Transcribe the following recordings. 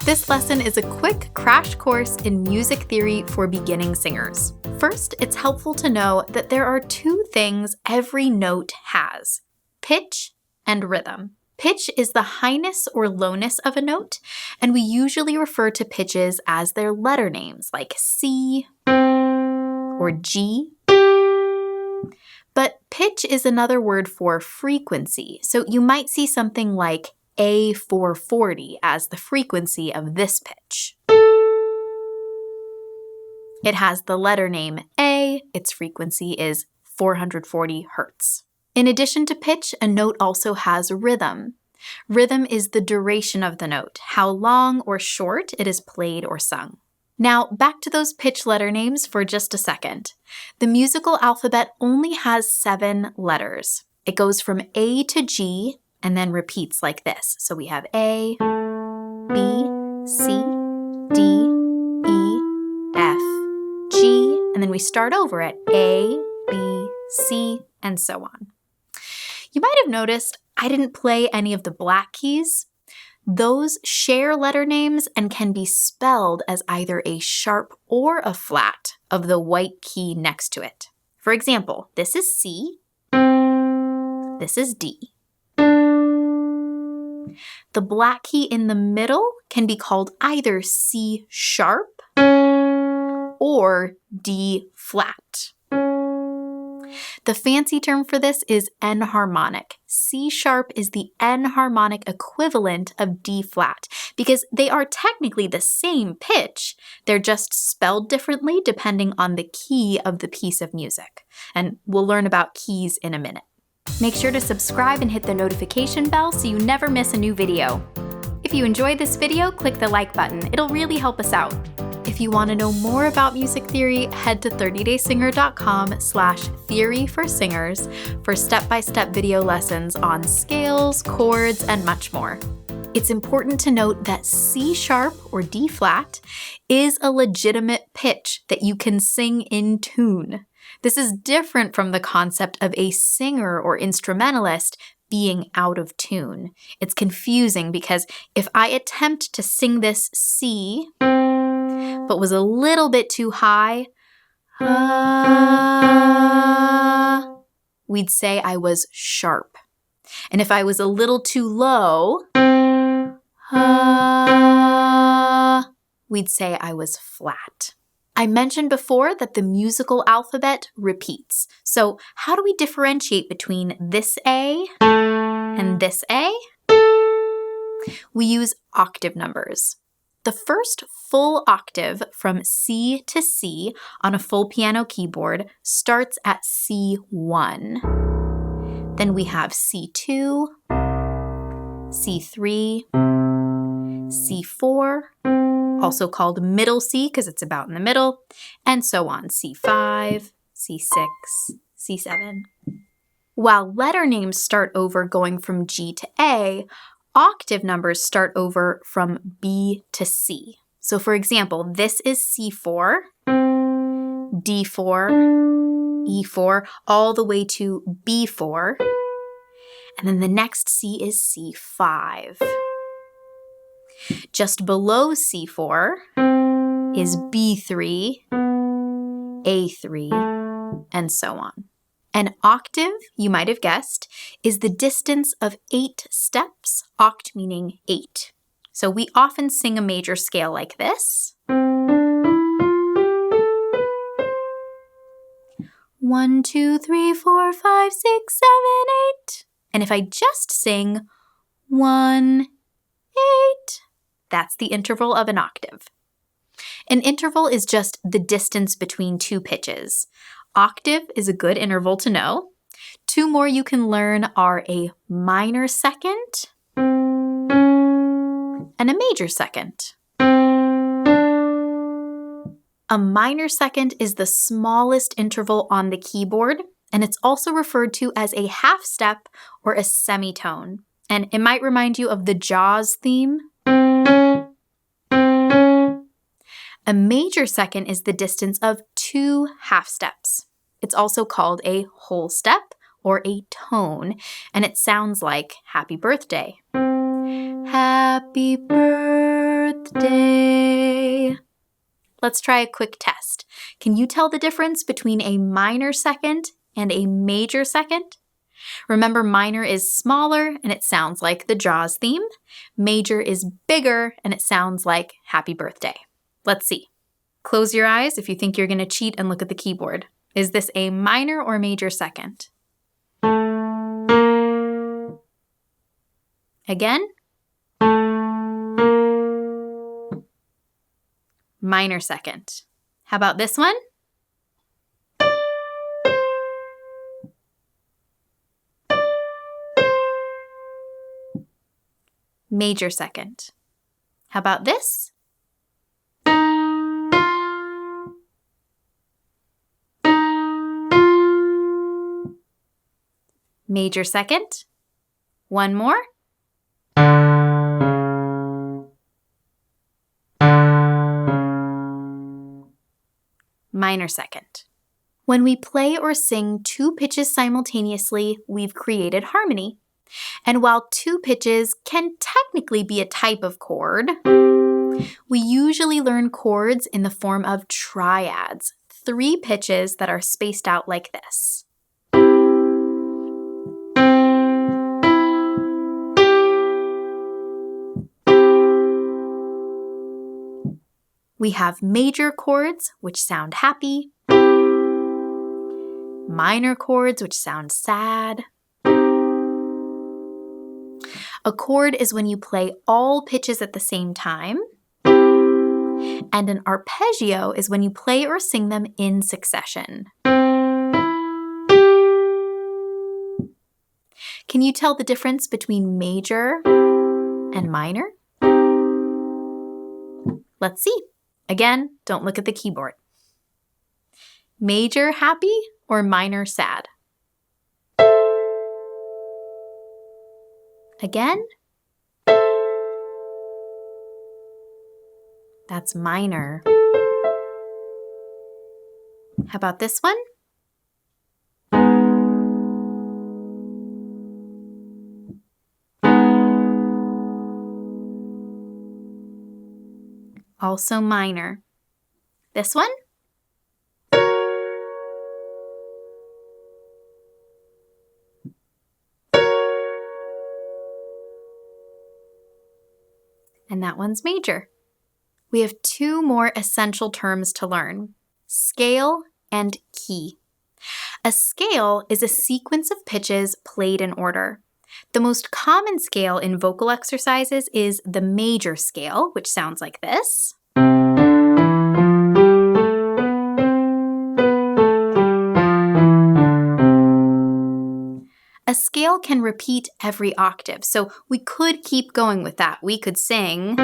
This lesson is a quick crash course in music theory for beginning singers. First, it's helpful to know that there are two things every note has: pitch and rhythm. Pitch is the highness or lowness of a note, and we usually refer to pitches as their letter names, like C or G. But pitch is another word for frequency, so you might see something like A440 as the frequency of this pitch. It has the letter name A, its frequency is 440 hertz. In addition to pitch, a note also has rhythm. Rhythm is the duration of the note, how long or short it is played or sung. Now, back to those pitch letter names for just a second. The musical alphabet only has 7 letters. It goes from A to G and then repeats like this. So we have A, B, C, D, E, F, G, and then we start over at A, B, C, and so on. You might have noticed I didn't play any of the black keys. Those share letter names and can be spelled as either a sharp or a flat of the white key next to it. For example, this is C, this is D. The black key in the middle can be called either C sharp or D flat. The fancy term for this is enharmonic. C sharp is the enharmonic equivalent of D flat because they are technically the same pitch. They're just spelled differently depending on the key of the piece of music. And we'll learn about keys in a minute. Make sure to subscribe and hit the notification bell so you never miss a new video. If you enjoyed this video, click the like button. It'll really help us out. If you want to know more about music theory, head to 30daysinger.com/theory for singers for step-by-step video lessons on scales, chords, and much more. It's important to note that C sharp or D flat is a legitimate pitch that you can sing in tune. This is different from the concept of a singer or instrumentalist being out of tune. It's confusing because if I attempt to sing this C, but was a little bit too high, we'd say I was sharp. And if I was a little too low, we'd say I was flat. I mentioned before that the musical alphabet repeats. So how do we differentiate between this A and this A? We use octave numbers. The first full octave from C to C on a full piano keyboard starts at C1. Then we have C2, C3, C4, also called middle C because it's about in the middle, and so on, C5, C6, C7. While letter names start over going from G to A, octave numbers start over from B to C. So for example, this is C4, D4, E4, all the way to B4. And then the next C is C5. Just below C4 is B3, A3, and so on. An octave, you might have guessed, is the distance of 8 steps, oct meaning 8. So we often sing a major scale like this. 1, 2, 3, 4, 5, 6, 7, 8. And if I just sing 1, 8, that's the interval of an octave. An interval is just the distance between two pitches. Octave is a good interval to know. 2 more you can learn are a minor second and a major second. A minor second is the smallest interval on the keyboard, and it's also referred to as a half step or a semitone. And it might remind you of the Jaws theme. A major second is the distance of 2 half steps. It's also called a whole step or a tone, and it sounds like happy birthday. Happy birthday birthday. Let's try a quick test. Can you tell the difference between a minor second and a major second? Remember, minor is smaller and it sounds like the Jaws theme. Major is bigger and it sounds like Happy Birthday. Let's see. Close your eyes if you think you're going to cheat and look at the keyboard. Is this a minor or major second? Again? Minor second. How about this one? Major second. How about this? Major second. One more. Minor second. When we play or sing two pitches simultaneously, we've created harmony. And while two pitches can technically be a type of chord, we usually learn chords in the form of triads, 3 pitches that are spaced out like this. We have major chords, which sound happy, minor chords, which sound sad. A chord is when you play all pitches at the same time, and an arpeggio is when you play or sing them in succession. Can you tell the difference between major and minor? Let's see. Again, don't look at the keyboard. Major happy or minor sad? Again? That's minor. How about this one? Also minor. This one? And that one's major. We have 2 more essential terms to learn: scale and key. A scale is a sequence of pitches played in order. The most common scale in vocal exercises is the major scale, which sounds like this. A scale can repeat every octave, so we could keep going with that. We could sing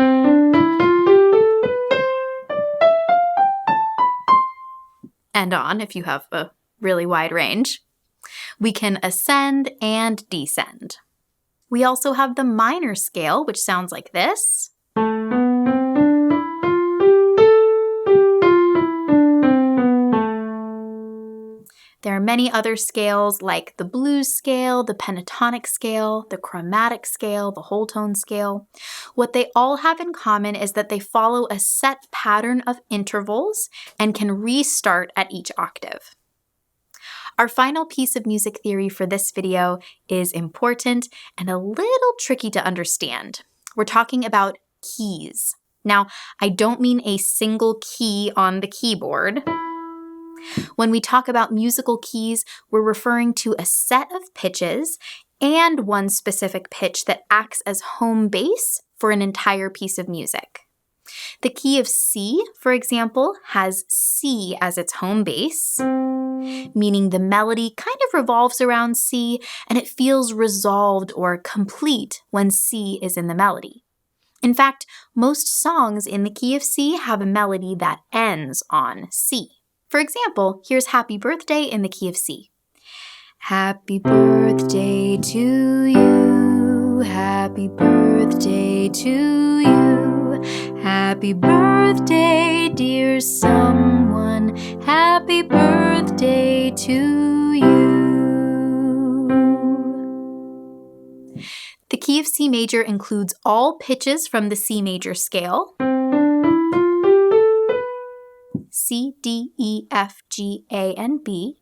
and on if you have a really wide range. We can ascend and descend. We also have the minor scale, which sounds like this. There are many other scales like the blues scale, the pentatonic scale, the chromatic scale, the whole tone scale. What they all have in common is that they follow a set pattern of intervals and can restart at each octave. Our final piece of music theory for this video is important and a little tricky to understand. We're talking about keys. Now, I don't mean a single key on the keyboard. When we talk about musical keys, we're referring to a set of pitches and one specific pitch that acts as home base for an entire piece of music. The key of C, for example, has C as its home base, meaning the melody kind of revolves around C and it feels resolved or complete when C is in the melody. In fact, most songs in the key of C have a melody that ends on C. For example, here's Happy Birthday in the key of C. Happy birthday to you, happy birthday to you, happy birthday dear someone, happy birthday to you. The key of C major includes all pitches from the C major scale, C, D, E, F, G, A, and B,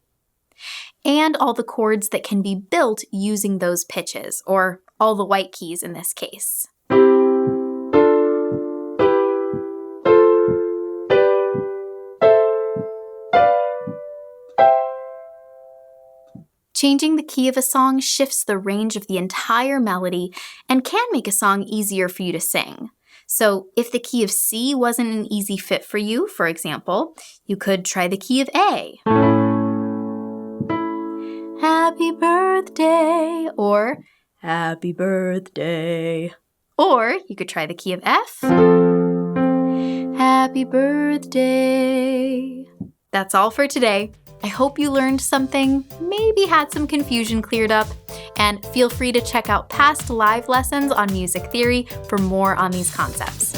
and all the chords that can be built using those pitches, or all the white keys in this case. Changing the key of a song shifts the range of the entire melody and can make a song easier for you to sing. So if the key of C wasn't an easy fit for you, for example, you could try the key of A. Happy birthday, or Happy birthday. Or you could try the key of F. Happy birthday. That's all for today. I hope you learned something, maybe had some confusion cleared up, and feel free to check out past live lessons on music theory for more on these concepts.